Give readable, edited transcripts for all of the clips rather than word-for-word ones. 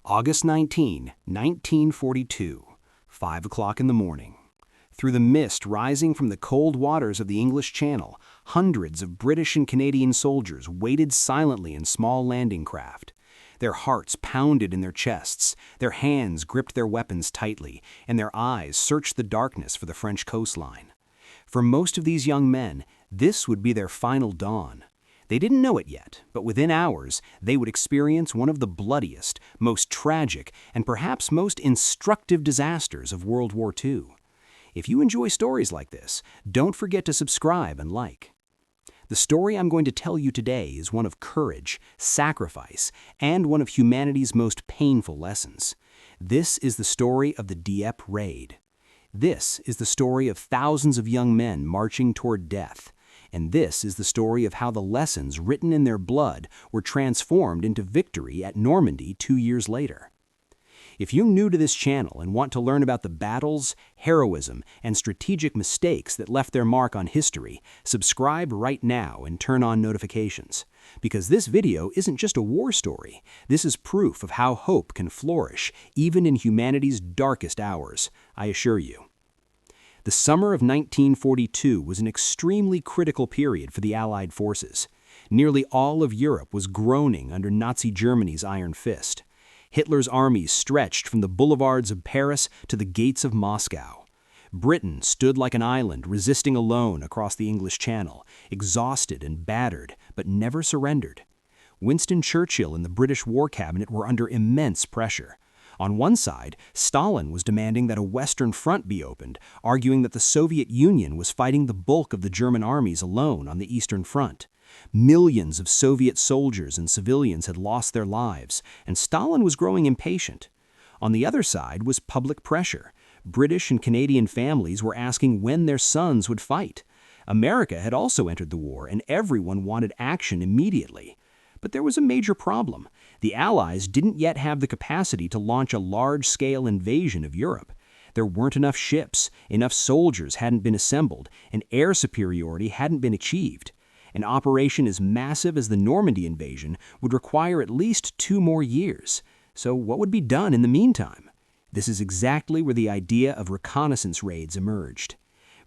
August 19, 1942, 5 o'clock in the morning. Through the mist rising from the cold waters of the English Channel, hundreds of British and Canadian soldiers waited silently in small landing craft. Their hearts pounded in their chests, their hands gripped their weapons tightly, and their eyes searched the darkness for the French coastline. For most of these young men, this would be their final dawn. They didn't know it yet, but within hours, they would experience one of the bloodiest, most tragic, and perhaps most instructive disasters of World War II. If you enjoy stories like this, don't forget to subscribe and like. The story I'm going to tell you today is one of courage, sacrifice, and one of humanity's most painful lessons. This is the story of the Dieppe Raid. This is the story of thousands of young men marching toward death. And this is the story of how the lessons written in their blood were transformed into victory at Normandy 2 years later. If you're new to this channel and want to learn about the battles, heroism, and strategic mistakes that left their mark on history, subscribe right now and turn on notifications. Because this video isn't just a war story, this is proof of how hope can flourish even in humanity's darkest hours, I assure you. The summer of 1942 was an extremely critical period for the Allied forces. Nearly all of Europe was groaning under Nazi Germany's iron fist. Hitler's armies stretched from the boulevards of Paris to the gates of Moscow. Britain stood like an island resisting alone across the English Channel, exhausted and battered, but never surrendered. Winston Churchill and the British War Cabinet were under immense pressure. On one side, Stalin was demanding that a Western front be opened, arguing that the Soviet Union was fighting the bulk of the German armies alone on the Eastern Front. Millions of Soviet soldiers and civilians had lost their lives, and Stalin was growing impatient. On the other side was public pressure. British and Canadian families were asking when their sons would fight. America had also entered the war, and everyone wanted action immediately. But there was a major problem. The Allies didn't yet have the capacity to launch a large-scale invasion of Europe. There weren't enough ships, enough soldiers hadn't been assembled, and air superiority hadn't been achieved. An operation as massive as the Normandy invasion would require at least 2 more years. So what would be done in the meantime? This is exactly where the idea of reconnaissance raids emerged.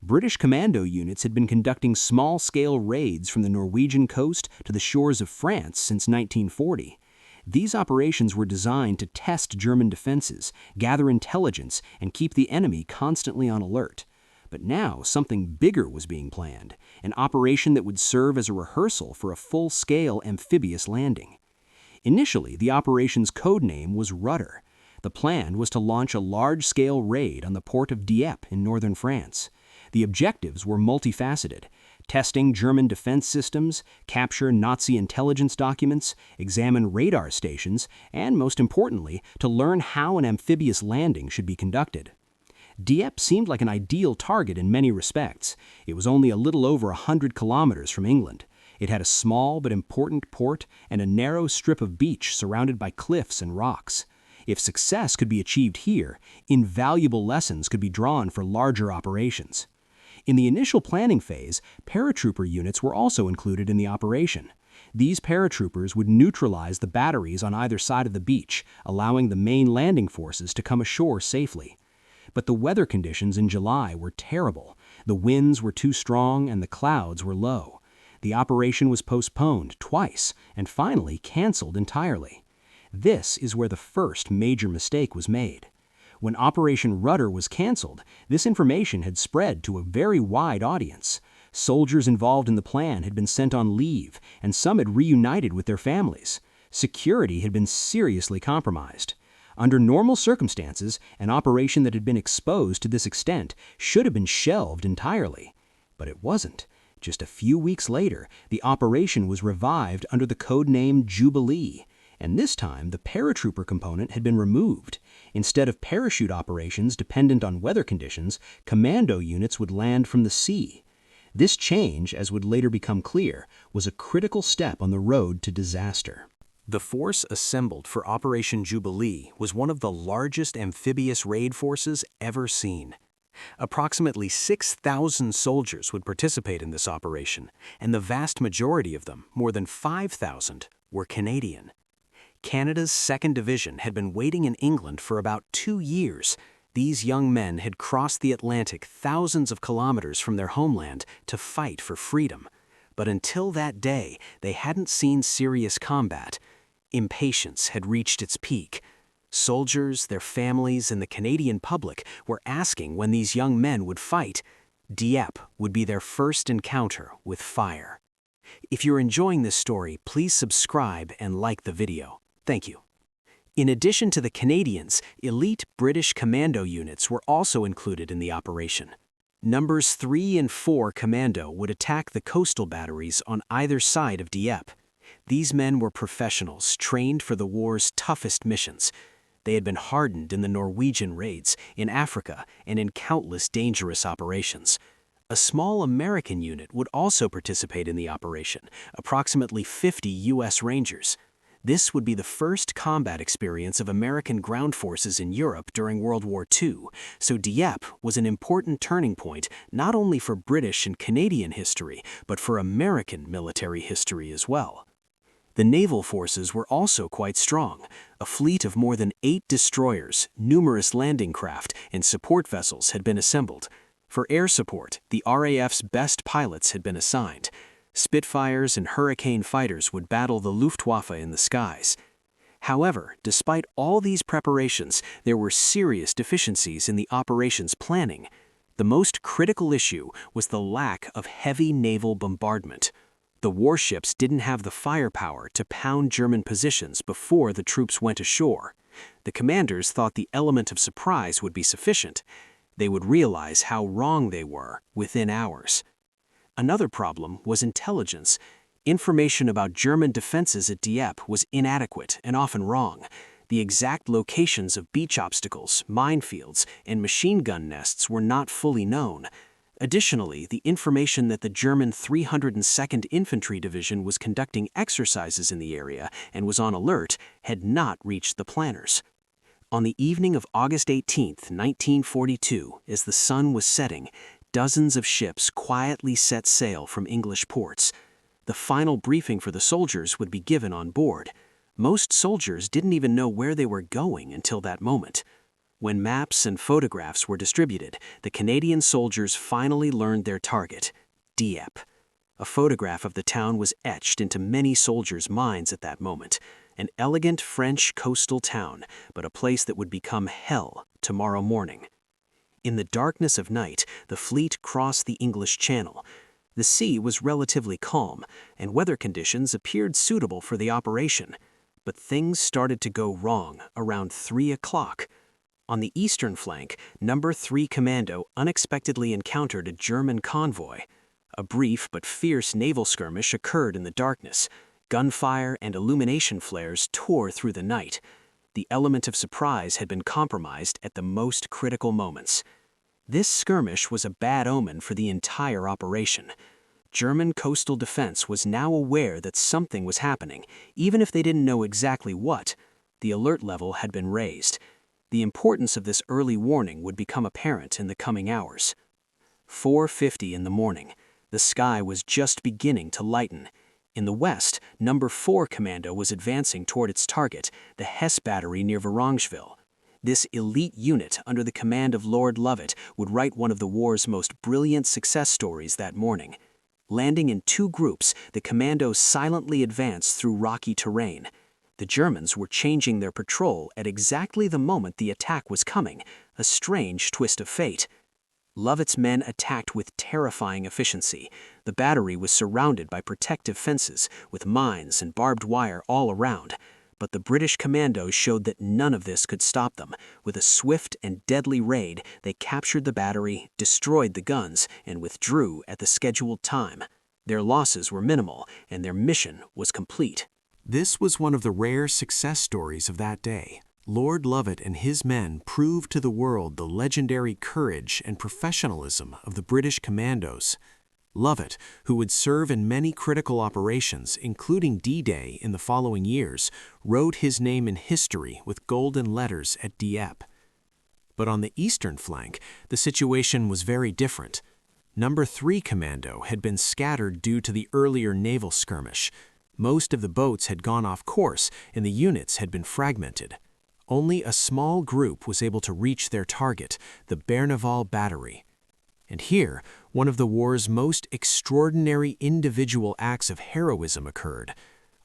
British commando units had been conducting small-scale raids from the Norwegian coast to the shores of France since 1940. These operations were designed to test German defenses, gather intelligence, and keep the enemy constantly on alert. But now something bigger was being planned, an operation that would serve as a rehearsal for a full-scale amphibious landing. Initially, the operation's code name was Rudder. The plan was to launch a large-scale raid on the port of Dieppe in northern France. The objectives were multifaceted: testing German defense systems, capture Nazi intelligence documents, examine radar stations, and most importantly, to learn how an amphibious landing should be conducted. Dieppe seemed like an ideal target in many respects. It was only a little over 100 kilometers from England. It had a small but important port and a narrow strip of beach surrounded by cliffs and rocks. If success could be achieved here, invaluable lessons could be drawn for larger operations. In the initial planning phase, paratrooper units were also included in the operation. These paratroopers would neutralize the batteries on either side of the beach, allowing the main landing forces to come ashore safely. But the weather conditions in July were terrible. The winds were too strong and the clouds were low. The operation was postponed twice and finally canceled entirely. This is where the first major mistake was made. When Operation Rudder was canceled, this information had spread to a very wide audience. Soldiers involved in the plan had been sent on leave, and some had reunited with their families. Security had been seriously compromised. Under normal circumstances, an operation that had been exposed to this extent should have been shelved entirely. But it wasn't. Just a few weeks later, the operation was revived under the code name Jubilee. And this time, the paratrooper component had been removed. Instead of parachute operations dependent on weather conditions, commando units would land from the sea. This change, as would later become clear, was a critical step on the road to disaster. The force assembled for Operation Jubilee was one of the largest amphibious raid forces ever seen. Approximately 6,000 soldiers would participate in this operation, and the vast majority of them, more than 5,000, were Canadian. Canada's 2nd Division had been waiting in England for about 2 years. These young men had crossed the Atlantic thousands of kilometers from their homeland to fight for freedom. But until that day, they hadn't seen serious combat. Impatience had reached its peak. Soldiers, their families, and the Canadian public were asking when these young men would fight. Dieppe would be their first encounter with fire. If you're enjoying this story, please subscribe and like the video. Thank you. In addition to the Canadians, elite British commando units were also included in the operation. Numbers 3 and 4 Commando would attack the coastal batteries on either side of Dieppe. These men were professionals trained for the war's toughest missions. They had been hardened in the Norwegian raids, in Africa, and in countless dangerous operations. A small American unit would also participate in the operation, approximately 50 U.S. Rangers. This would be the first combat experience of American ground forces in Europe during World War II, so Dieppe was an important turning point not only for British and Canadian history, but for American military history as well. The naval forces were also quite strong. A fleet of more than 8 destroyers, numerous landing craft, and support vessels had been assembled. For air support, the RAF's best pilots had been assigned. Spitfires and Hurricane fighters would battle the Luftwaffe in the skies. However, despite all these preparations, there were serious deficiencies in the operations planning. The most critical issue was the lack of heavy naval bombardment. The warships didn't have the firepower to pound German positions before the troops went ashore. The commanders thought the element of surprise would be sufficient. They would realize how wrong they were within hours. Another problem was intelligence. Information about German defenses at Dieppe was inadequate and often wrong. The exact locations of beach obstacles, minefields, and machine gun nests were not fully known. Additionally, the information that the German 302nd Infantry Division was conducting exercises in the area and was on alert had not reached the planners. On the evening of August 18, 1942, as the sun was setting, dozens of ships quietly set sail from English ports. The final briefing for the soldiers would be given on board. Most soldiers didn't even know where they were going until that moment. When maps and photographs were distributed, the Canadian soldiers finally learned their target, Dieppe. A photograph of the town was etched into many soldiers' minds at that moment. An elegant French coastal town, but a place that would become hell tomorrow morning. In the darkness of night, the fleet crossed the English Channel. The sea was relatively calm, and weather conditions appeared suitable for the operation. But things started to go wrong around 3 o'clock. On the eastern flank, No. 3 Commando unexpectedly encountered a German convoy. A brief but fierce naval skirmish occurred in the darkness. Gunfire and illumination flares tore through the night. The element of surprise had been compromised at the most critical moments. This skirmish was a bad omen for the entire operation. German coastal defense was now aware that something was happening, even if they didn't know exactly what. The alert level had been raised. The importance of this early warning would become apparent in the coming hours. 4:50 in the morning. The sky was just beginning to lighten. In the west, No. 4 Commando was advancing toward its target, the Hesse Battery near Varangeville. This elite unit, under the command of Lord Lovat, would write one of the war's most brilliant success stories that morning. Landing in 2 groups, the Commandos silently advanced through rocky terrain. The Germans were changing their patrol at exactly the moment the attack was coming, a strange twist of fate. Lovat's men attacked with terrifying efficiency. The battery was surrounded by protective fences, with mines and barbed wire all around. But the British commandos showed that none of this could stop them. With a swift and deadly raid, they captured the battery, destroyed the guns, and withdrew at the scheduled time. Their losses were minimal, and their mission was complete. This was one of the rare success stories of that day. Lord Lovat and his men proved to the world the legendary courage and professionalism of the British Commandos. Lovat, who would serve in many critical operations, including D-Day in the following years, wrote his name in history with golden letters at Dieppe. But on the eastern flank, the situation was very different. No. 3 Commando had been scattered due to the earlier naval skirmish. Most of the boats had gone off course and the units had been fragmented. Only a small group was able to reach their target, the Berneval Battery. And here, one of the war's most extraordinary individual acts of heroism occurred.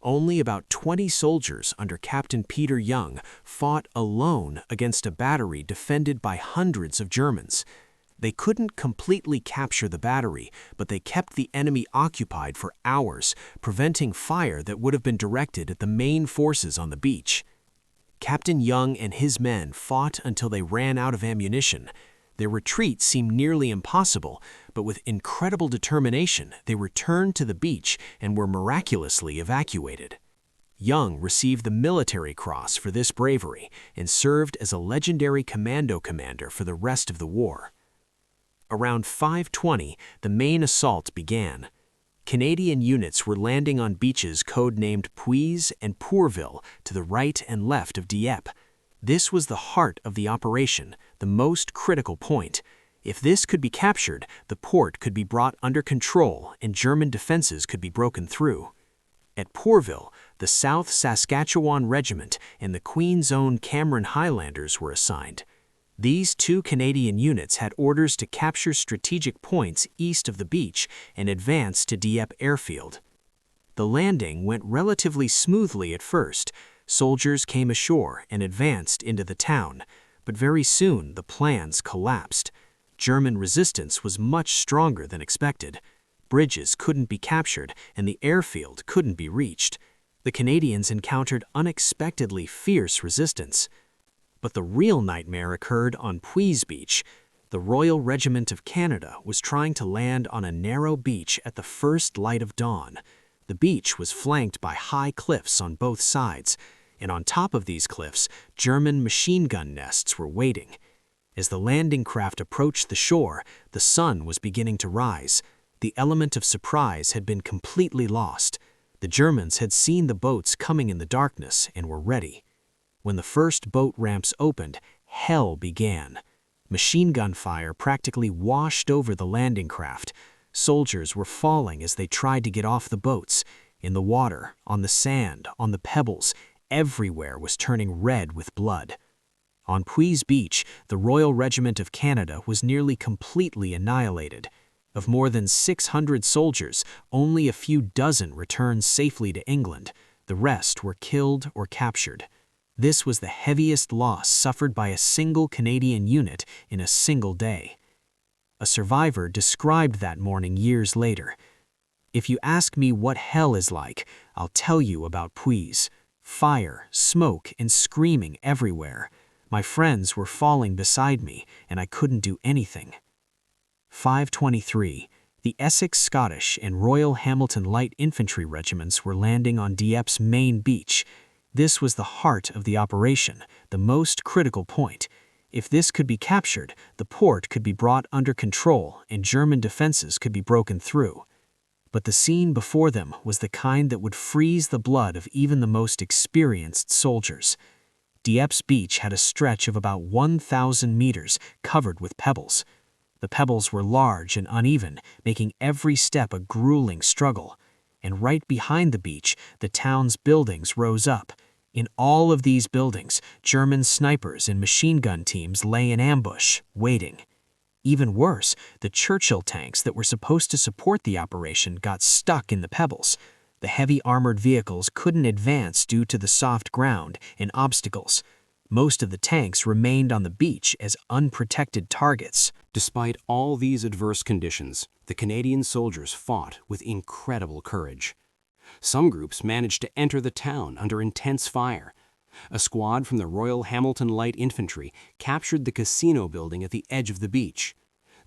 Only about 20 soldiers under Captain Peter Young fought alone against a battery defended by hundreds of Germans. They couldn't completely capture the battery, but they kept the enemy occupied for hours, preventing fire that would have been directed at the main forces on the beach. Captain Young and his men fought until they ran out of ammunition. Their retreat seemed nearly impossible, but with incredible determination, they returned to the beach and were miraculously evacuated. Young received the Military Cross for this bravery and served as a legendary commando commander for the rest of the war. Around 5:20, the main assault began. Canadian units were landing on beaches codenamed Puys and Pourville to the right and left of Dieppe. This was the heart of the operation, the most critical point. If this could be captured, the port could be brought under control and German defenses could be broken through. At Pourville, the South Saskatchewan Regiment and the Queen's Own Cameron Highlanders were assigned. These two Canadian units had orders to capture strategic points east of the beach and advance to Dieppe Airfield. The landing went relatively smoothly at first. Soldiers came ashore and advanced into the town, but very soon the plans collapsed. German resistance was much stronger than expected. Bridges couldn't be captured and the airfield couldn't be reached. The Canadians encountered unexpectedly fierce resistance. But the real nightmare occurred on Puys Beach. The Royal Regiment of Canada was trying to land on a narrow beach at the first light of dawn. The beach was flanked by high cliffs on both sides, and on top of these cliffs, German machine gun nests were waiting. As the landing craft approached the shore, the sun was beginning to rise. The element of surprise had been completely lost. The Germans had seen the boats coming in the darkness and were ready. When the first boat ramps opened, hell began. Machine gun fire practically washed over the landing craft. Soldiers were falling as they tried to get off the boats. In the water, on the sand, on the pebbles, everywhere was turning red with blood. On Puys Beach, the Royal Regiment of Canada was nearly completely annihilated. Of more than 600 soldiers, only a few dozen returned safely to England. The rest were killed or captured. This was the heaviest loss suffered by a single Canadian unit in a single day. A survivor described that morning years later. "If you ask me what hell is like, I'll tell you about Puys. Fire, smoke, and screaming everywhere. My friends were falling beside me, and I couldn't do anything." 5:23. The Essex Scottish and Royal Hamilton Light Infantry regiments were landing on Dieppe's main beach. This was the heart of the operation, the most critical point. If this could be captured, the port could be brought under control and German defenses could be broken through. But the scene before them was the kind that would freeze the blood of even the most experienced soldiers. Dieppe's beach had a stretch of about 1,000 meters covered with pebbles. The pebbles were large and uneven, making every step a grueling struggle. And right behind the beach, the town's buildings rose up. In all of these buildings, German snipers and machine gun teams lay in ambush, waiting. Even worse, the Churchill tanks that were supposed to support the operation got stuck in the pebbles. The heavy armored vehicles couldn't advance due to the soft ground and obstacles. Most of the tanks remained on the beach as unprotected targets. Despite all these adverse conditions, the Canadian soldiers fought with incredible courage. Some groups managed to enter the town under intense fire. A squad from the Royal Hamilton Light Infantry captured the casino building at the edge of the beach.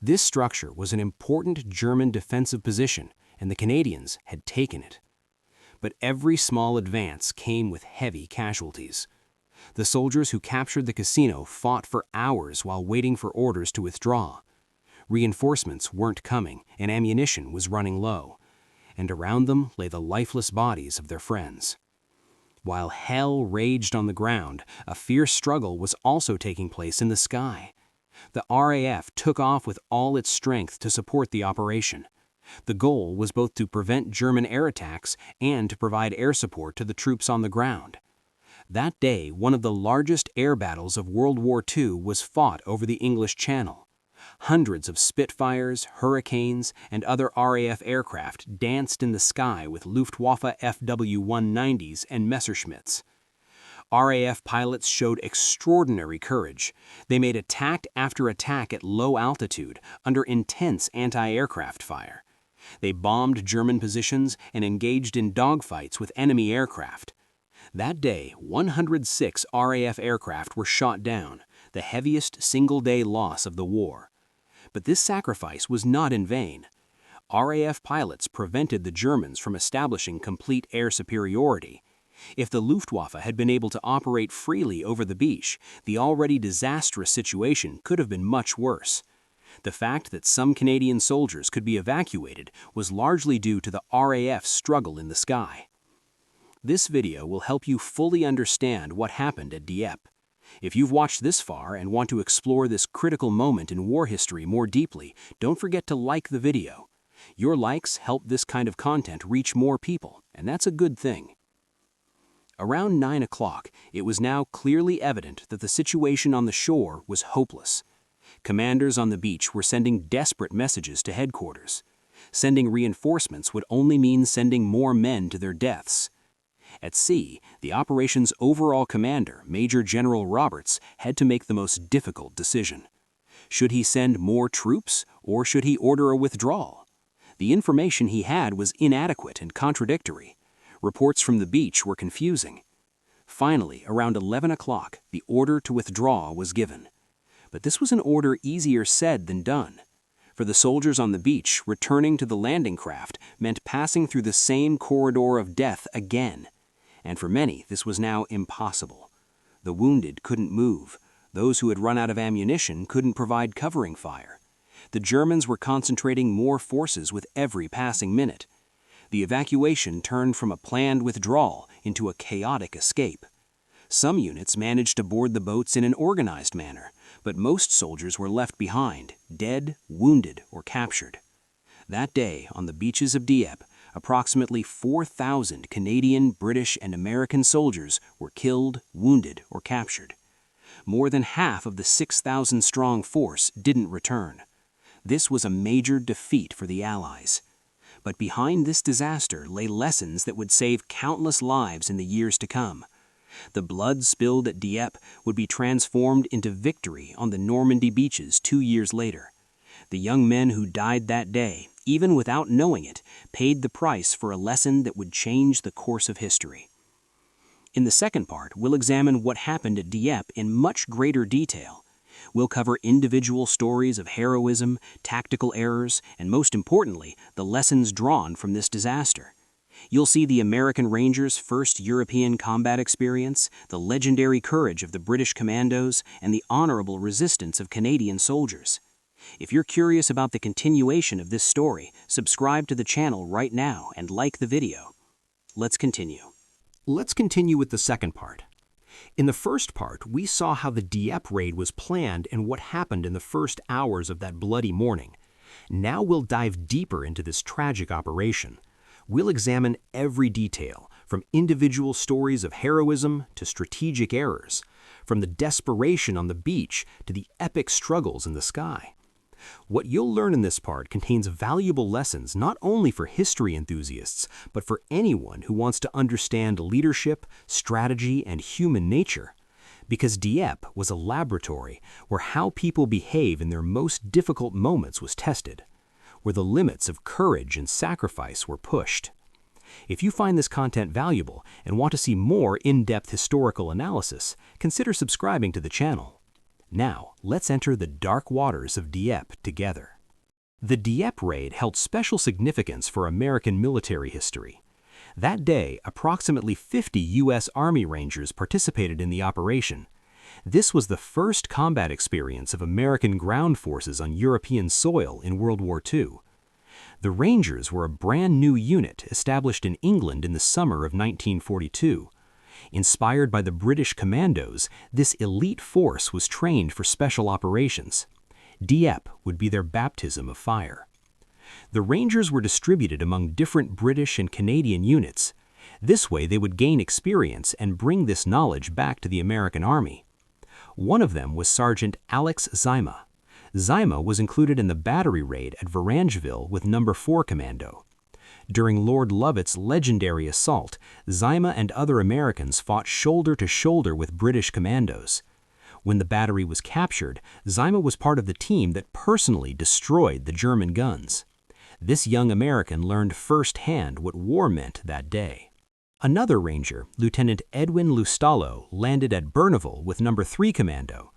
This structure was an important German defensive position, and the Canadians had taken it. But every small advance came with heavy casualties. The soldiers who captured the casino fought for hours while waiting for orders to withdraw. Reinforcements weren't coming, and ammunition was running low. And around them lay the lifeless bodies of their friends. While hell raged on the ground, a fierce struggle was also taking place in the sky. The RAF took off with all its strength to support the operation. The goal was both to prevent German air attacks and to provide air support to the troops on the ground. That day, one of the largest air battles of World War II was fought over the English Channel. Hundreds of Spitfires, Hurricanes, and other RAF aircraft danced in the sky with Luftwaffe FW-190s and Messerschmitts. RAF pilots showed extraordinary courage. They made attack after attack at low altitude under intense anti-aircraft fire. They bombed German positions and engaged in dogfights with enemy aircraft. That day, 106 RAF aircraft were shot down, the heaviest single-day loss of the war. But this sacrifice was not in vain. RAF pilots prevented the Germans from establishing complete air superiority. If the Luftwaffe had been able to operate freely over the Beach, the already disastrous situation could have been much worse. The fact that some Canadian soldiers could be evacuated was largely due to the RAF's struggle in the sky. This video will help you fully understand what happened at Dieppe. If you've watched this far and want to explore this critical moment in war history more deeply, don't forget to like the video. Your likes help this kind of content reach more people, and that's a good thing. Around 9 o'clock, it was now clearly evident that the situation on the shore was hopeless. Commanders on the beach were sending desperate messages to headquarters. Sending reinforcements would only mean sending more men to their deaths. At sea, the operation's overall commander, Major General Roberts, had to make the most difficult decision. Should he send more troops, or should he order a withdrawal? The information he had was inadequate and contradictory. Reports from the beach were confusing. Finally, around 11 o'clock, the order to withdraw was given. But this was an order easier said than done. For the soldiers on the beach, returning to the landing craft meant passing through the same corridor of death again. And for many, this was now impossible. The wounded couldn't move. Those who had run out of ammunition couldn't provide covering fire. The Germans were concentrating more forces with every passing minute. The evacuation turned from a planned withdrawal into a chaotic escape. Some units managed to board the boats in an organized manner, but most soldiers were left behind, dead, wounded, or captured. That day, on the beaches of Dieppe, approximately 4,000 Canadian, British, and American soldiers were killed, wounded, or captured. More than half of the 6,000-strong force didn't return. This was a major defeat for the Allies. But behind this disaster lay lessons that would save countless lives in the years to come. The blood spilled at Dieppe would be transformed into victory on the Normandy beaches 2 years later. The young men who died that day, even without knowing it, paid the price for a lesson that would change the course of history. In the second part, we'll examine what happened at Dieppe in much greater detail. We'll cover individual stories of heroism, tactical errors, and most importantly, the lessons drawn from this disaster. You'll see the American Rangers' first European combat experience, the legendary courage of the British Commandos, and the honorable resistance of Canadian soldiers. If you're curious about the continuation of this story, subscribe to the channel right now and like the video. Let's continue. Let's continue with the second part. In the first part, we saw how the Dieppe Raid was planned and what happened in the first hours of that bloody morning. Now we'll dive deeper into this tragic operation. We'll examine every detail, from individual stories of heroism to strategic errors, from the desperation on the beach to the epic struggles in the sky. What you'll learn in this part contains valuable lessons not only for history enthusiasts, but for anyone who wants to understand leadership, strategy, and human nature. Because Dieppe was a laboratory where how people behave in their most difficult moments was tested, where the limits of courage and sacrifice were pushed. If you find this content valuable and want to see more in-depth historical analysis, consider subscribing to the channel. Now, let's enter the dark waters of Dieppe together. The Dieppe Raid held special significance for American military history. That day, approximately 50 U.S. Army Rangers participated in the operation. This was the first combat experience of American ground forces on European soil in World War II. The Rangers were a brand new unit established in England in the summer of 1942. Inspired by the British Commandos, this elite force was trained for special operations. Dieppe would be their baptism of fire. The Rangers were distributed among different British and Canadian units. This way they would gain experience and bring this knowledge back to the American Army. One of them was Sergeant Alex Zyma. Zyma was included in the battery raid at Varangeville with No. 4 Commando. During Lord Lovat's legendary assault, Zyma and other Americans fought shoulder to shoulder with British commandos. When the battery was captured, Zyma was part of the team that personally destroyed the German guns. This young American learned firsthand what war meant that day. Another Ranger, Lieutenant Edwin Lustallo, landed at Bourneville with No. 3 Commando.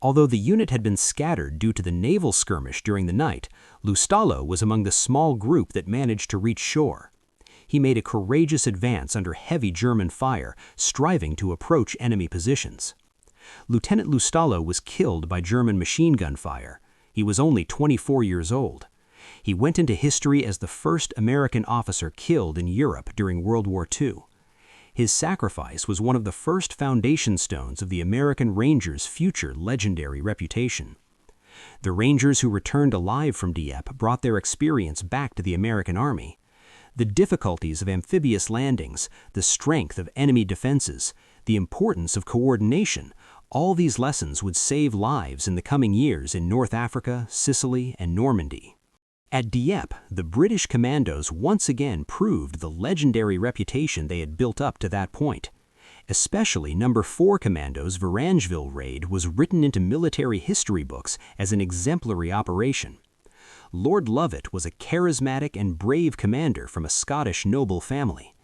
Although the unit had been scattered due to the naval skirmish during the night, Lustallo was among the small group that managed to reach shore. He made a courageous advance under heavy German fire, striving to approach enemy positions. Lieutenant Lustallo was killed by German machine gun fire. He was only 24 years old. He went into history as the first American officer killed in Europe during World War II. His sacrifice was one of the first foundation stones of the American Rangers' future legendary reputation. The Rangers who returned alive from Dieppe brought their experience back to the American Army. The difficulties of amphibious landings, the strength of enemy defenses, the importance of coordination, all these lessons would save lives in the coming years in North Africa, Sicily, and Normandy. At Dieppe, the British Commandos once again proved the legendary reputation they had built up to that point. Especially No. 4 Commando's Varangeville raid was written into military history books as an exemplary operation. Lord Lovat was a charismatic and brave commander from a Scottish noble family.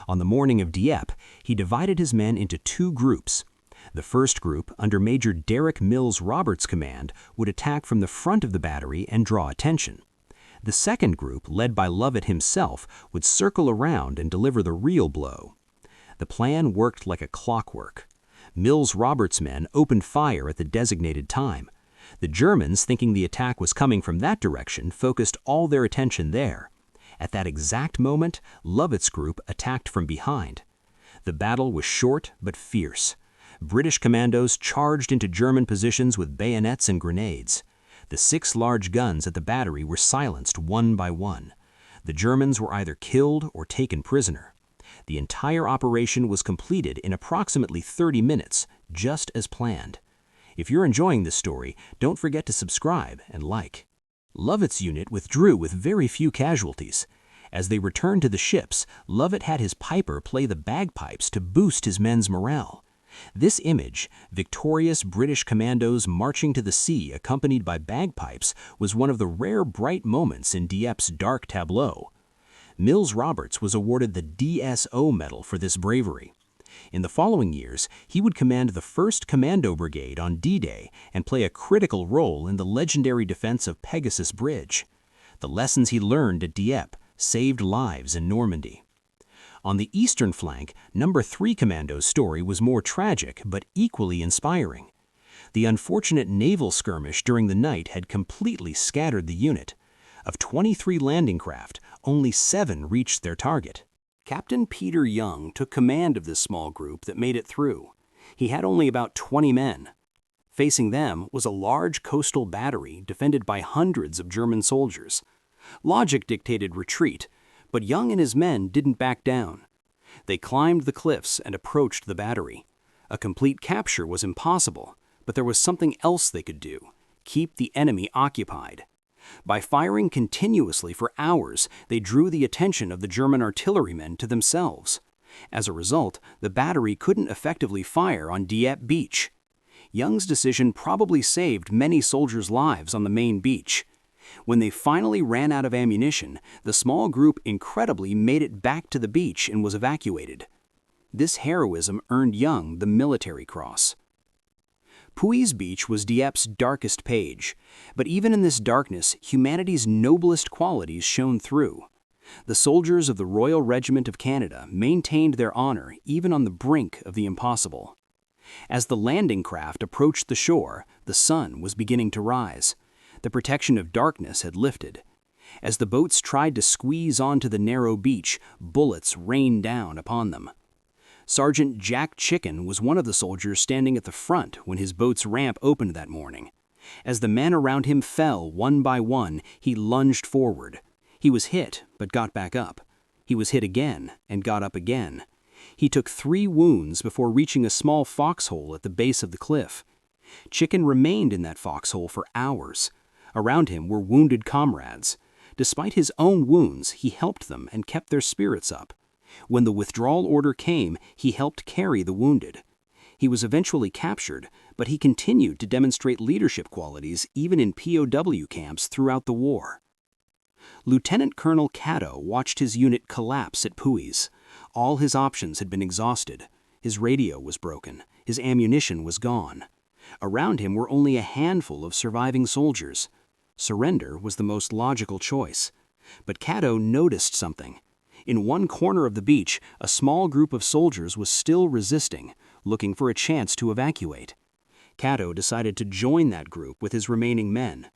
On the morning of Dieppe, he divided his men into two groups. The first group, under Major Derek Mills Roberts' command, would attack from the front of the battery and draw attention. The second group, led by Lovat himself, would circle around and deliver the real blow. The plan worked like a clockwork. Mills Roberts' men opened fire at the designated time. The Germans, thinking the attack was coming from that direction, focused all their attention there. At that exact moment, Lovat's group attacked from behind. The battle was short but fierce. British commandos charged into German positions with bayonets and grenades. The 6 large guns at the battery were silenced one by one. The Germans were either killed or taken prisoner. The entire operation was completed in approximately 30 minutes, just as planned. If you're enjoying this story, don't forget to subscribe and like. Lovat's unit withdrew with very few casualties. As they returned to the ships, Lovat had his piper play the bagpipes to boost his men's morale. This image, victorious British commandos marching to the sea accompanied by bagpipes, was one of the rare bright moments in Dieppe's dark tableau. Mills Roberts was awarded the DSO medal for this bravery. In the following years, he would command the 1st Commando Brigade on D-Day and play a critical role in the legendary defense of Pegasus Bridge. The lessons he learned at Dieppe saved lives in Normandy. On the eastern flank, No. 3 Commando's story was more tragic but equally inspiring. The unfortunate naval skirmish during the night had completely scattered the unit. Of 23 landing craft, only 7 reached their target. Captain Peter Young took command of this small group that made it through. He had only about 20 men. Facing them was a large coastal battery defended by hundreds of German soldiers. Logic dictated retreat, but Young and his men didn't back down. They climbed the cliffs and approached the battery. A complete capture was impossible, but there was something else they could do: keep the enemy occupied. By firing continuously for hours, they drew the attention of the German artillerymen to themselves. As a result, the battery couldn't effectively fire on Dieppe Beach. Young's decision probably saved many soldiers' lives on the main beach. When they finally ran out of ammunition, the small group incredibly made it back to the beach and was evacuated. This heroism earned Young the Military Cross. Puys Beach was Dieppe's darkest page, but even in this darkness, humanity's noblest qualities shone through. The soldiers of the Royal Regiment of Canada maintained their honor even on the brink of the impossible. As the landing craft approached the shore, the sun was beginning to rise. The protection of darkness had lifted. As the boats tried to squeeze onto the narrow beach, bullets rained down upon them. Sergeant Jack Chicken was one of the soldiers standing at the front when his boat's ramp opened that morning. As the men around him fell one by one, he lunged forward. He was hit, but got back up. He was hit again and got up again. He took 3 wounds before reaching a small foxhole at the base of the cliff. Chicken remained in that foxhole for hours. Around him were wounded comrades. Despite his own wounds, he helped them and kept their spirits up. When the withdrawal order came, he helped carry the wounded. He was eventually captured, but he continued to demonstrate leadership qualities even in POW camps throughout the war. Lieutenant Colonel Caddo watched his unit collapse at Puys. All his options had been exhausted. His radio was broken. His ammunition was gone. Around him were only a handful of surviving soldiers. Surrender was the most logical choice. But Caddo noticed something. In one corner of the beach, a small group of soldiers was still resisting, looking for a chance to evacuate. Caddo decided to join that group with his remaining men.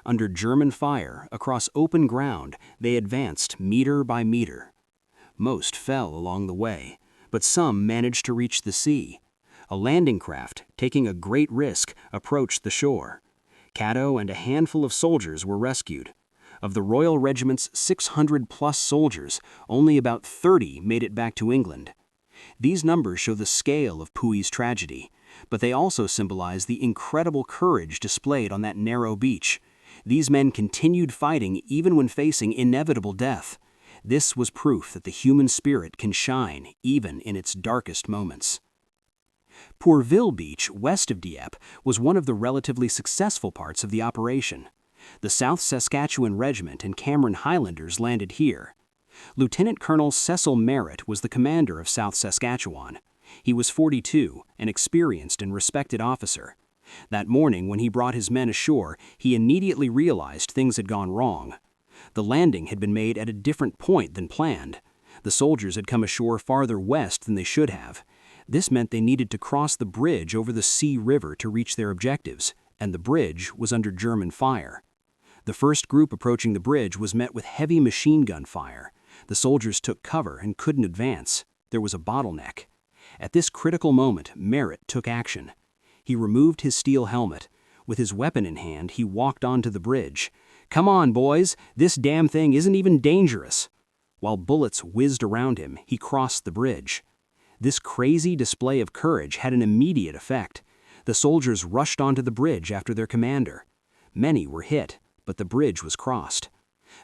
Under German fire, across open ground, they advanced meter by meter. Most fell along the way, but some managed to reach the sea. A landing craft, taking a great risk, approached the shore. Caddo and a handful of soldiers were rescued. Of the Royal Regiment's 600-plus soldiers, only about 30 made it back to England. These numbers show the scale of Puys' tragedy, but they also symbolize the incredible courage displayed on that narrow beach. These men continued fighting even when facing inevitable death. This was proof that the human spirit can shine even in its darkest moments. Pourville Beach, west of Dieppe, was one of the relatively successful parts of the operation. The South Saskatchewan Regiment and Cameron Highlanders landed here. Lieutenant Colonel Cecil Merritt was the commander of South Saskatchewan. He was 42, an experienced and respected officer. That morning, when he brought his men ashore, he immediately realized things had gone wrong. The landing had been made at a different point than planned. The soldiers had come ashore farther west than they should have. This meant they needed to cross the bridge over the Sea River to reach their objectives, and the bridge was under German fire. The first group approaching the bridge was met with heavy machine gun fire. The soldiers took cover and couldn't advance. There was a bottleneck. At this critical moment, Merritt took action. He removed his steel helmet. With his weapon in hand, he walked onto the bridge. "Come on, boys, this damn thing isn't even dangerous." While bullets whizzed around him, he crossed the bridge. This crazy display of courage had an immediate effect. The soldiers rushed onto the bridge after their commander. Many were hit, but the bridge was crossed.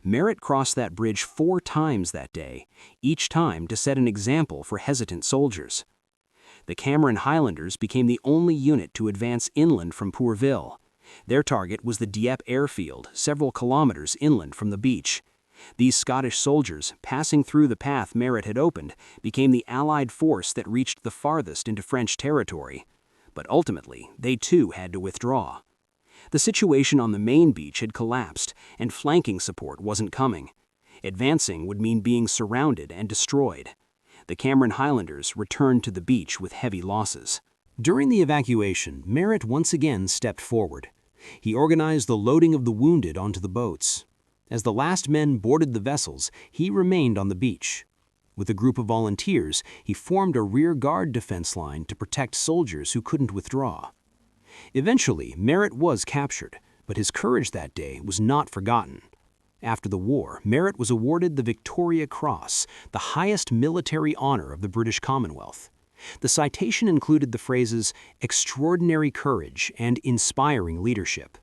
Merritt crossed that bridge 4 times that day, each time to set an example for hesitant soldiers. The Cameron Highlanders became the only unit to advance inland from Pourville. Their target was the Dieppe airfield, several kilometers inland from the beach. These Scottish soldiers, passing through the path Merritt had opened, became the Allied force that reached the farthest into French territory. But ultimately, they too had to withdraw. The situation on the main beach had collapsed, and flanking support wasn't coming. Advancing would mean being surrounded and destroyed. The Cameron Highlanders returned to the beach with heavy losses. During the evacuation, Merritt once again stepped forward. He organized the loading of the wounded onto the boats. As the last men boarded the vessels, he remained on the beach. With a group of volunteers, he formed a rear guard defense line to protect soldiers who couldn't withdraw. Eventually, Merritt was captured, but his courage that day was not forgotten. After the war, Merritt was awarded the Victoria Cross, the highest military honor of the British Commonwealth. The citation included the phrases "extraordinary courage" and "inspiring leadership."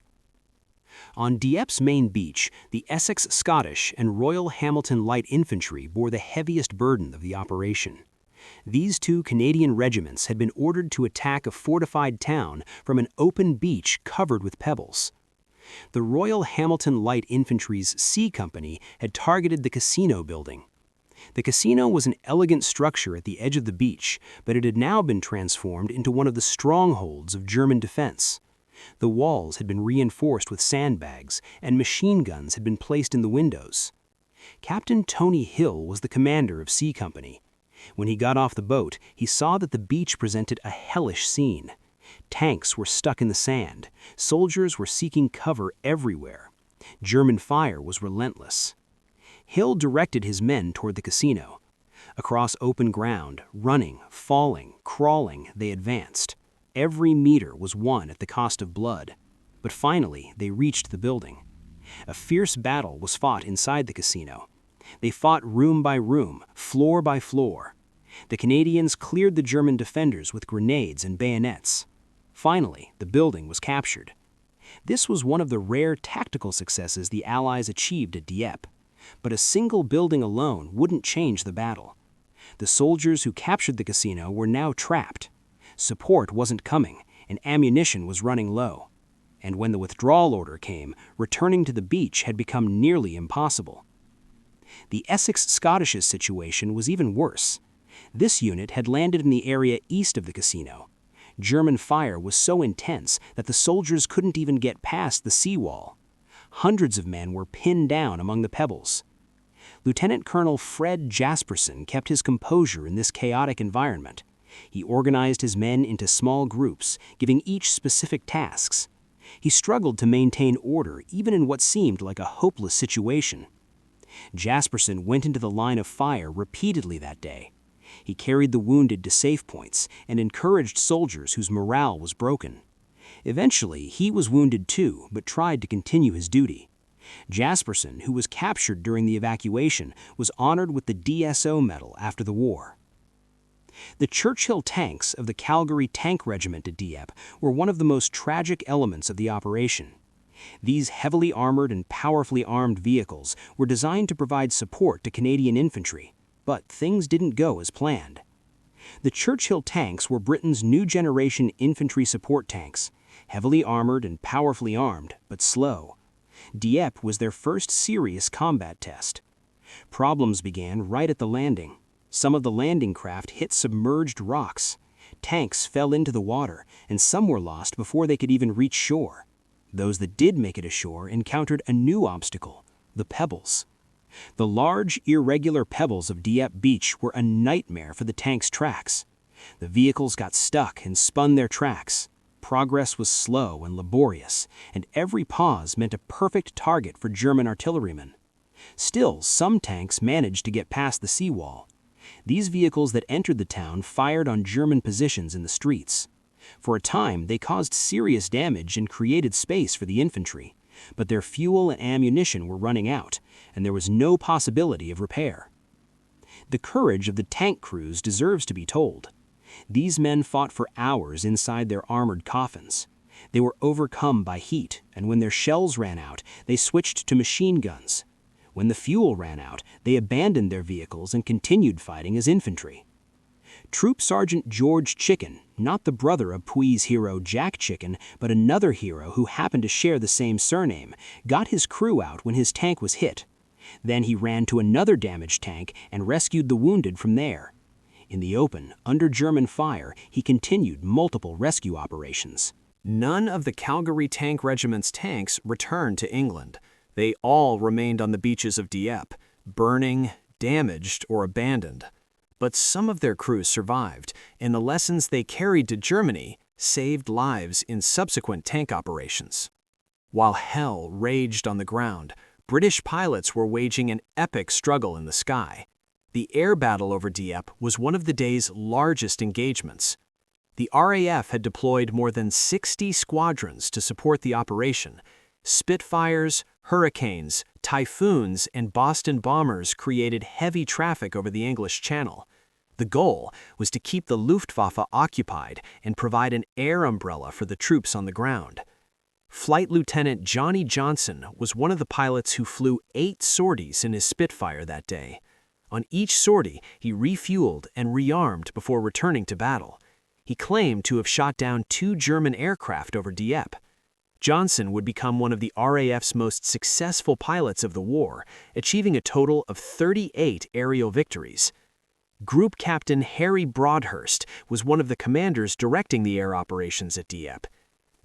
On Dieppe's main beach, the Essex Scottish and Royal Hamilton Light Infantry bore the heaviest burden of the operation. These 2 Canadian regiments had been ordered to attack a fortified town from an open beach covered with pebbles. The Royal Hamilton Light Infantry's C Company had targeted the casino building. The casino was an elegant structure at the edge of the beach, but it had now been transformed into one of the strongholds of German defense. The walls had been reinforced with sandbags, and machine guns had been placed in the windows. Captain Tony Hill was the commander of C Company. When he got off the boat, he saw that the beach presented a hellish scene. Tanks were stuck in the sand. Soldiers were seeking cover everywhere. German fire was relentless. Hill directed his men toward the casino. Across open ground, running, falling, crawling, they advanced. Every meter was won at the cost of blood. But finally, they reached the building. A fierce battle was fought inside the casino. They fought room by room, floor by floor. The Canadians cleared the German defenders with grenades and bayonets. Finally, the building was captured. This was one of the rare tactical successes the Allies achieved at Dieppe. But a single building alone wouldn't change the battle. The soldiers who captured the casino were now trapped. Support wasn't coming, and ammunition was running low. And when the withdrawal order came, returning to the beach had become nearly impossible. The Essex-Scottishes situation was even worse. This unit had landed in the area east of the casino. German fire was so intense that the soldiers couldn't even get past the seawall. Hundreds of men were pinned down among the pebbles. Lieutenant Colonel Fred Jasperson kept his composure in this chaotic environment. He organized his men into small groups, giving each specific tasks. He struggled to maintain order even in what seemed like a hopeless situation. Jasperson went into the line of fire repeatedly that day. He carried the wounded to safe points and encouraged soldiers whose morale was broken. Eventually, he was wounded too, but tried to continue his duty. Jasperson, who was captured during the evacuation, was honored with the DSO medal after the war. The Churchill tanks of the Calgary Tank Regiment at Dieppe were one of the most tragic elements of the operation. These heavily armored and powerfully armed vehicles were designed to provide support to Canadian infantry, but things didn't go as planned. The Churchill tanks were Britain's new generation infantry support tanks, heavily armored and powerfully armed, but slow. Dieppe was their first serious combat test. Problems began right at the landing. Some of the landing craft hit submerged rocks. Tanks fell into the water, and some were lost before they could even reach shore. Those that did make it ashore encountered a new obstacle, the pebbles. The large, irregular pebbles of Dieppe Beach were a nightmare for the tanks' tracks. The vehicles got stuck and spun their tracks. Progress was slow and laborious, and every pause meant a perfect target for German artillerymen. Still, some tanks managed to get past the seawall. These vehicles that entered the town fired on German positions in the streets. For a time, they caused serious damage and created space for the infantry, but their fuel and ammunition were running out, and there was no possibility of repair. The courage of the tank crews deserves to be told. These men fought for hours inside their armored coffins. They were overcome by heat, and when their shells ran out, they switched to machine guns. When the fuel ran out, they abandoned their vehicles and continued fighting as infantry. Troop Sergeant George Chicken, not the brother of Puys hero Jack Chicken, but another hero who happened to share the same surname, got his crew out when his tank was hit. Then he ran to another damaged tank and rescued the wounded from there. In the open, under German fire, he continued multiple rescue operations. None of the Calgary Tank Regiment's tanks returned to England. They all remained on the beaches of Dieppe, burning, damaged, or abandoned. But some of their crews survived, and the lessons they carried to Germany saved lives in subsequent tank operations. While hell raged on the ground, British pilots were waging an epic struggle in the sky. The air battle over Dieppe was one of the day's largest engagements. The RAF had deployed more than 60 squadrons to support the operation. Spitfires, Hurricanes, Typhoons, and Boston bombers created heavy traffic over the English Channel. The goal was to keep the Luftwaffe occupied and provide an air umbrella for the troops on the ground. Flight Lieutenant Johnny Johnson was one of the pilots who flew 8 sorties in his Spitfire that day. On each sortie, he refueled and rearmed before returning to battle. He claimed to have shot down 2 German aircraft over Dieppe. Johnson would become one of the RAF's most successful pilots of the war, achieving a total of 38 aerial victories. Group Captain Harry Broadhurst was one of the commanders directing the air operations at Dieppe.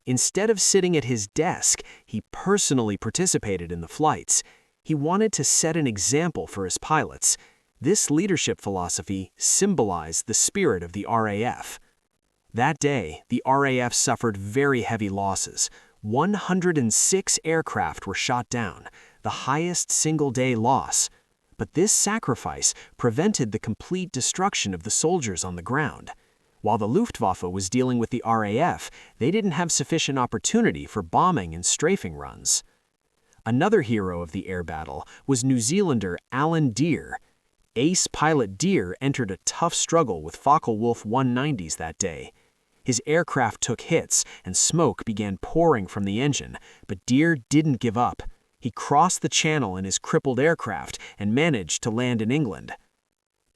Instead of sitting at his desk, he personally participated in the flights. He wanted to set an example for his pilots. This leadership philosophy symbolized the spirit of the RAF. That day, the RAF suffered very heavy losses. 106 aircraft were shot down, the highest single-day loss. But this sacrifice prevented the complete destruction of the soldiers on the ground. While the Luftwaffe was dealing with the RAF, they didn't have sufficient opportunity for bombing and strafing runs. Another hero of the air battle was New Zealander Alan Deer. Ace pilot Deer entered a tough struggle with Focke-Wulf 190s that day. His aircraft took hits and smoke began pouring from the engine, but Deer didn't give up. He crossed the channel in his crippled aircraft and managed to land in England.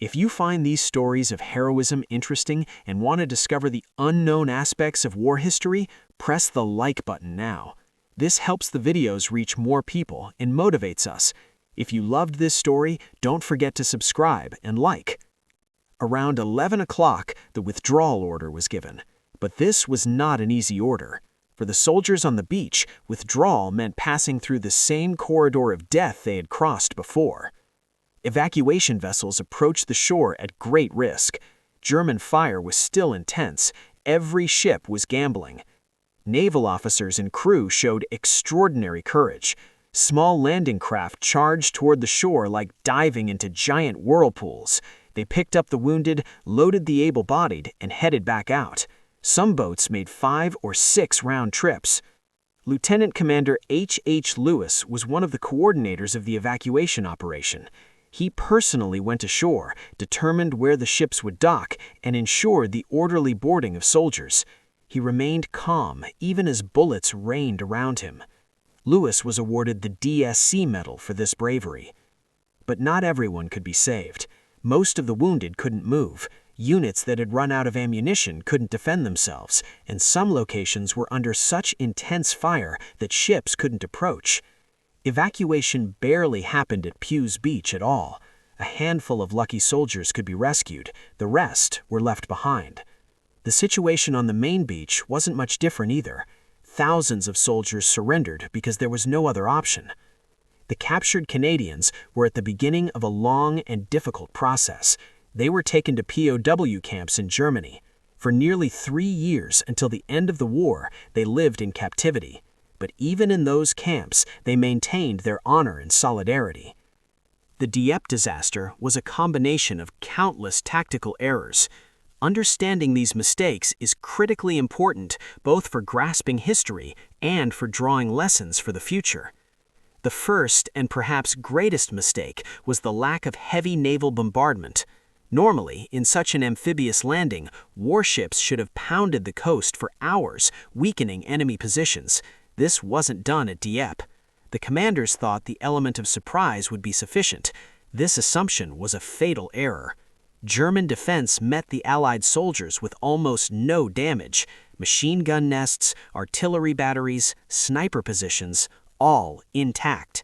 If you find these stories of heroism interesting and want to discover the unknown aspects of war history, press the like button now. This helps the videos reach more people and motivates us. If you loved this story, don't forget to subscribe and like. Around 11 o'clock, the withdrawal order was given. But this was not an easy order. For the soldiers on the beach, withdrawal meant passing through the same corridor of death they had crossed before. Evacuation vessels approached the shore at great risk. German fire was still intense. Every ship was gambling. Naval officers and crew showed extraordinary courage. Small landing craft charged toward the shore like diving into giant whirlpools. They picked up the wounded, loaded the able-bodied, and headed back out. Some boats made 5 or 6 round trips. Lieutenant Commander H. Lewis was one of the coordinators of the evacuation operation. He personally went ashore, determined where the ships would dock, and ensured the orderly boarding of soldiers. He remained calm even as bullets rained around him. Lewis was awarded the DSC medal for this bravery. But not everyone could be saved. Most of the wounded couldn't move. Units that had run out of ammunition couldn't defend themselves, and some locations were under such intense fire that ships couldn't approach. Evacuation barely happened at Puys Beach at all. A handful of lucky soldiers could be rescued. The rest were left behind. The situation on the main beach wasn't much different either. Thousands of soldiers surrendered because there was no other option. The captured Canadians were at the beginning of a long and difficult process. They were taken to POW camps in Germany. For nearly 3 years until the end of the war, they lived in captivity. But even in those camps, they maintained their honor and solidarity. The Dieppe disaster was a combination of countless tactical errors. Understanding these mistakes is critically important both for grasping history and for drawing lessons for the future. The first and perhaps greatest mistake was the lack of heavy naval bombardment. Normally, in such an amphibious landing, warships should have pounded the coast for hours, weakening enemy positions. This wasn't done at Dieppe. The commanders thought the element of surprise would be sufficient. This assumption was a fatal error. German defense met the Allied soldiers with almost no damage. Machine gun nests, artillery batteries, sniper positions, all intact.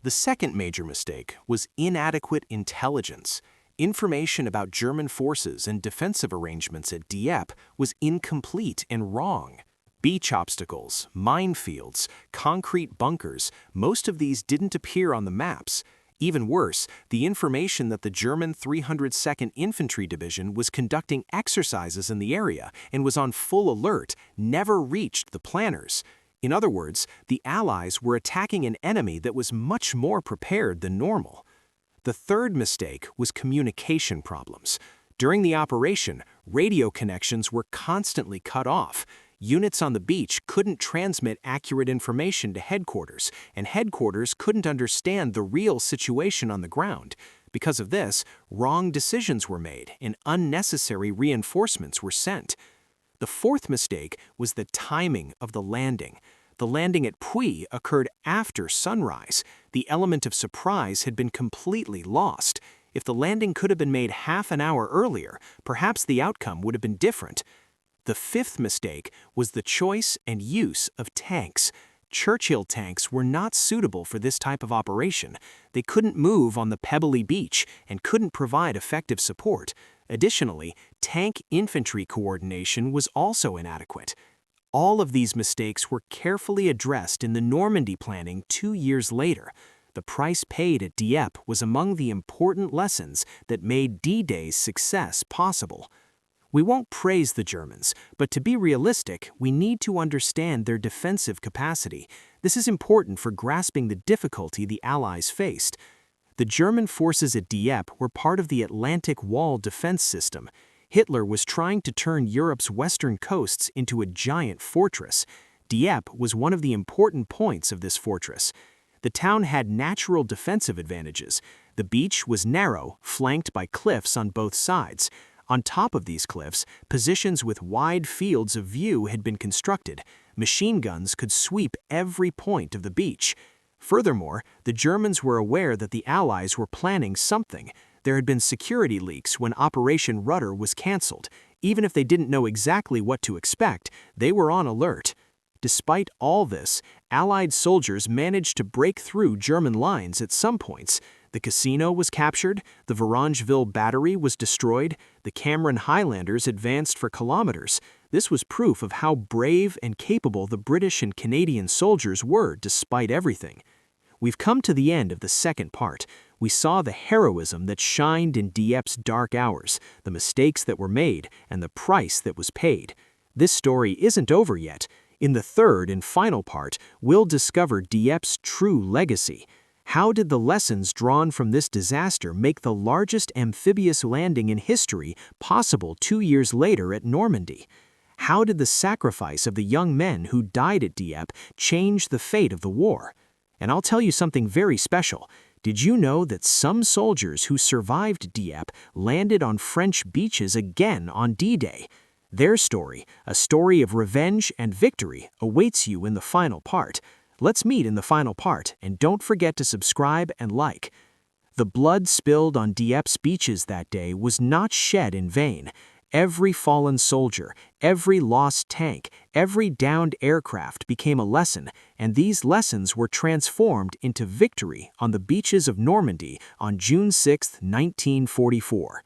The second major mistake was inadequate intelligence. Information about German forces and defensive arrangements at Dieppe was incomplete and wrong. Beach obstacles, minefields, concrete bunkers, most of these didn't appear on the maps. Even worse, the information that the German 302nd Infantry Division was conducting exercises in the area and was on full alert never reached the planners. In other words, the Allies were attacking an enemy that was much more prepared than normal. The third mistake was communication problems. During the operation, radio connections were constantly cut off. Units on the beach couldn't transmit accurate information to headquarters, and headquarters couldn't understand the real situation on the ground. Because of this, wrong decisions were made and unnecessary reinforcements were sent. The fourth mistake was the timing of the landing. The landing at Puys occurred after sunrise. The element of surprise had been completely lost. If the landing could have been made half an hour earlier, perhaps the outcome would have been different. The fifth mistake was the choice and use of tanks. Churchill tanks were not suitable for this type of operation. They couldn't move on the pebbly beach and couldn't provide effective support. Additionally, tank infantry coordination was also inadequate. All of these mistakes were carefully addressed in the Normandy planning 2 years later. The price paid at Dieppe was among the important lessons that made D-Day's success possible. We won't praise the Germans, but to be realistic, we need to understand their defensive capacity. This is important for grasping the difficulty the Allies faced. The German forces at Dieppe were part of the Atlantic Wall defense system. Hitler was trying to turn Europe's western coasts into a giant fortress. Dieppe was one of the important points of this fortress. The town had natural defensive advantages. The beach was narrow, flanked by cliffs on both sides. On top of these cliffs, positions with wide fields of view had been constructed. Machine guns could sweep every point of the beach. Furthermore, the Germans were aware that the Allies were planning something. There had been security leaks when Operation Rudder was cancelled. Even if they didn't know exactly what to expect, they were on alert. Despite all this, Allied soldiers managed to break through German lines at some points. The casino was captured, the Varangeville battery was destroyed, the Cameron Highlanders advanced for kilometers. This was proof of how brave and capable the British and Canadian soldiers were despite everything. We've come to the end of the second part. We saw the heroism that shined in Dieppe's dark hours, the mistakes that were made, and the price that was paid. This story isn't over yet. In the third and final part, we'll discover Dieppe's true legacy. How did the lessons drawn from this disaster make the largest amphibious landing in history possible 2 years later at Normandy? How did the sacrifice of the young men who died at Dieppe change the fate of the war? And I'll tell you something very special. Did you know that some soldiers who survived Dieppe landed on French beaches again on D-Day? Their story, a story of revenge and victory, awaits you in the final part. Let's meet in the final part, and don't forget to subscribe and like. The blood spilled on Dieppe's beaches that day was not shed in vain. Every fallen soldier, every lost tank, every downed aircraft became a lesson, and these lessons were transformed into victory on the beaches of Normandy on June 6, 1944.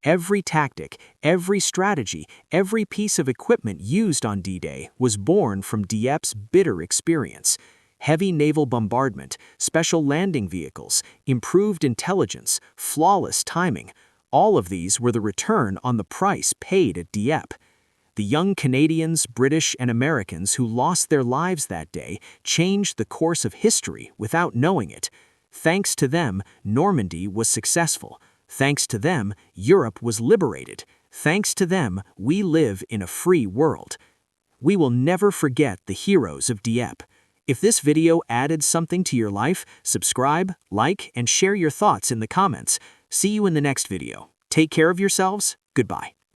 Every tactic, every strategy, every piece of equipment used on D-Day was born from Dieppe's bitter experience. Heavy naval bombardment, special landing vehicles, improved intelligence, flawless timing, all of these were the return on the price paid at Dieppe. The young Canadians, British, and Americans who lost their lives that day changed the course of history without knowing it. Thanks to them, Normandy was successful. Thanks to them, Europe was liberated. Thanks to them, we live in a free world. We will never forget the heroes of Dieppe. If this video added something to your life, subscribe, like, and share your thoughts in the comments. See you in the next video. Take care of yourselves. Goodbye.